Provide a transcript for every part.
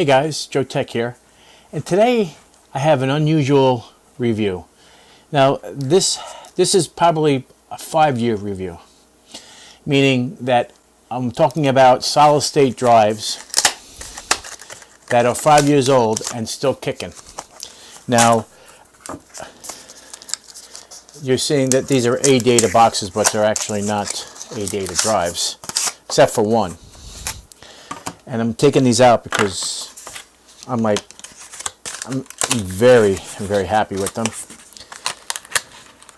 Hey guys, Joeteck here, and today I have an unusual review. Now this is probably a 5-year review, meaning that I'm talking about solid state drives that are 5 years old and still kicking. Now you're seeing that these are ADATA boxes, but they're actually not ADATA drives, except for one. And I'm taking these out because I'm very, very happy with them.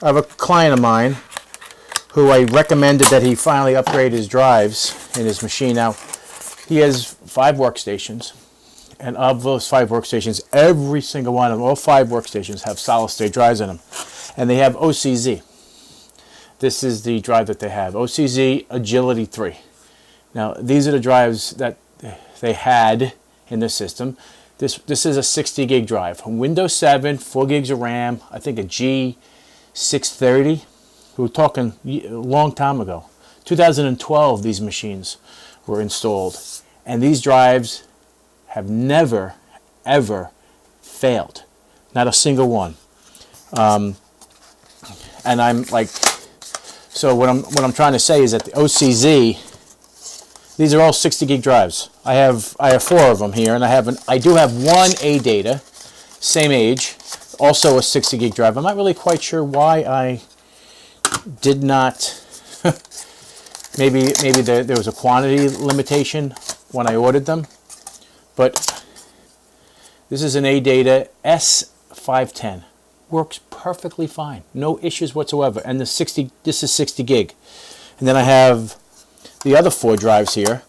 I have a client of mine who I recommended that he finally upgrade his drives in his machine. Now, he has 5 workstations, and of those 5 workstations, every single one of them, all 5 workstations have solid state drives in them. And they have OCZ. This is the drive that they have, OCZ Agility 3. Now, these are the drives that they had in the system. This is a 60 gig drive, Windows 7, 4 gigs of RAM, I think a G630. We were talking a long time ago. 2012 these machines were installed, and these drives have never ever failed, not a single one. And I'm like, so what I'm trying to say is that the OCZ, these are all 60 gig drives. I have 4 of them here, and I do have one ADATA, same age, also a 60 gig drive. I'm not really quite sure why I did not. maybe there was a quantity limitation when I ordered them, but this is an ADATA S510. Works perfectly fine, no issues whatsoever. And this is 60 gig, and then I have the other 4 drives here.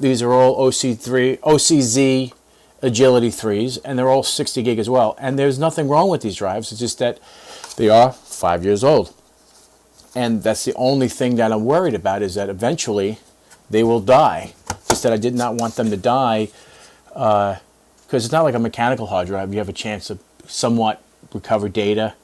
These are all OCZ Agility 3s, and they're all 60 gig as well. And there's nothing wrong with these drives. It's just that they are 5 years old. And that's the only thing that I'm worried about, is that eventually they will die. Just that I did not want them to die, because it's not like a mechanical hard drive. You have a chance to somewhat recover data.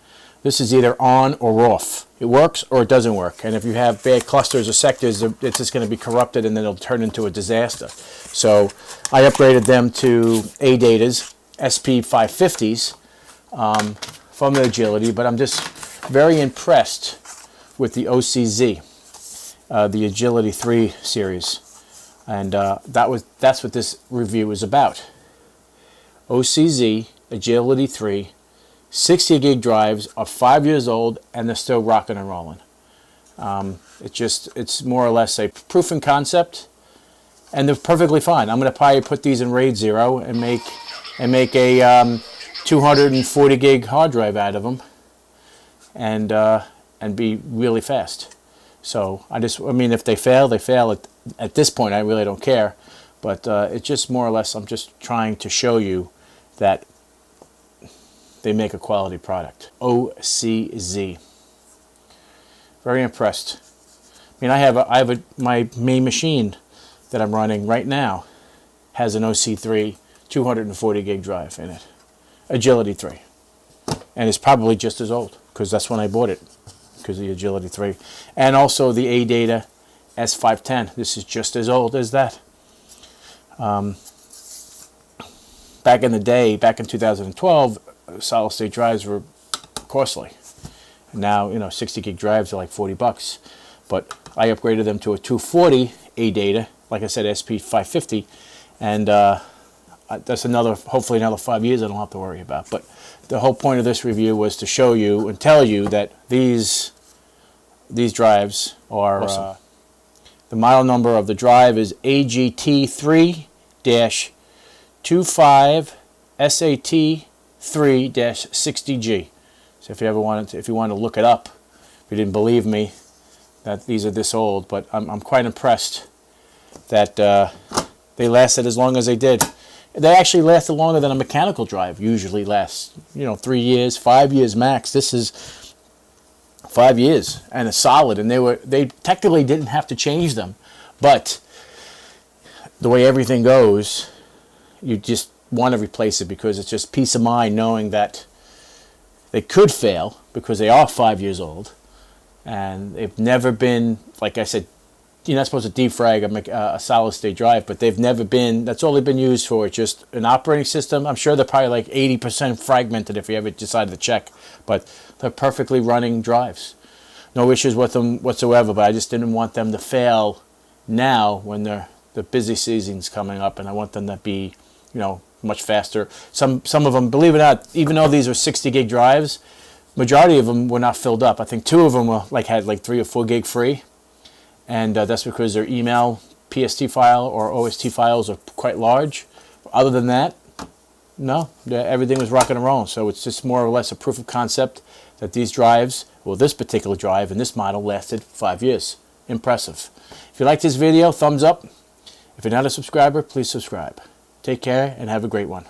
This is either on or off. It works or it doesn't work. And if you have bad clusters or sectors, it's just going to be corrupted, and then it'll turn into a disaster. So I upgraded them to ADATA's SP550s from the Agility, but I'm just very impressed with the OCZ, the Agility 3 series. And that's what this review is about. OCZ Agility 3 60 gig drives are 5 years old, and they're still rocking and rolling. It's more or less a proof of concept, and they're perfectly fine. I'm going to probably put these in RAID 0 and make a 240 gig hard drive out of them, and be really fast. So I mean, if they fail, they fail. At this point, I really don't care. But it's just more or less, I'm just trying to show you that they make a quality product. OCZ. Very impressed. I mean, my main machine that I'm running right now has an OC3 240 gig drive in it, Agility 3, and it's probably just as old, because that's when I bought it, because of the Agility 3, and also the ADATA S510. This is just as old as that. Back in the day, back in 2012. Solid state drives were costly. Now, 60 gig drives are like $40, but I upgraded them to a 240 ADATA, like I said, SP550, and that's hopefully another 5 years I don't have to worry about. But the whole point of this review was to show you and tell you that these drives are awesome. The model number of the drive is AGT3-25SAT 3-60G. So if you wanted to look it up, if you didn't believe me that these are this old, but I'm quite impressed that they lasted as long as they did. They actually lasted longer than a mechanical drive usually lasts. 3 years, 5 years max. This is 5 years and a solid, and they technically didn't have to change them, but the way everything goes, you just want to replace it, because it's just peace of mind knowing that they could fail, because they are 5 years old, and they've never been, like I said, you're not supposed to defrag a solid state drive, but they've never been, that's all they've been used for, just an operating system. I'm sure they're probably like 80% fragmented if you ever decided to check, but they're perfectly running drives. No issues with them whatsoever, but I just didn't want them to fail now when the busy season's coming up, and I want them to be, you know, much faster. Some of them, believe it or not, even though these are 60 gig drives, majority of them were not filled up. I think 2 of them were had 3 or 4 gig free, and that's because their email PST file or OST files are quite large. Other than that, no, everything was rocking and rolling. So it's just more or less a proof of concept that these drives, well, this particular drive and this model lasted 5 years. Impressive. If you like this video, thumbs up. If you're not a subscriber, please subscribe. Take care and have a great one.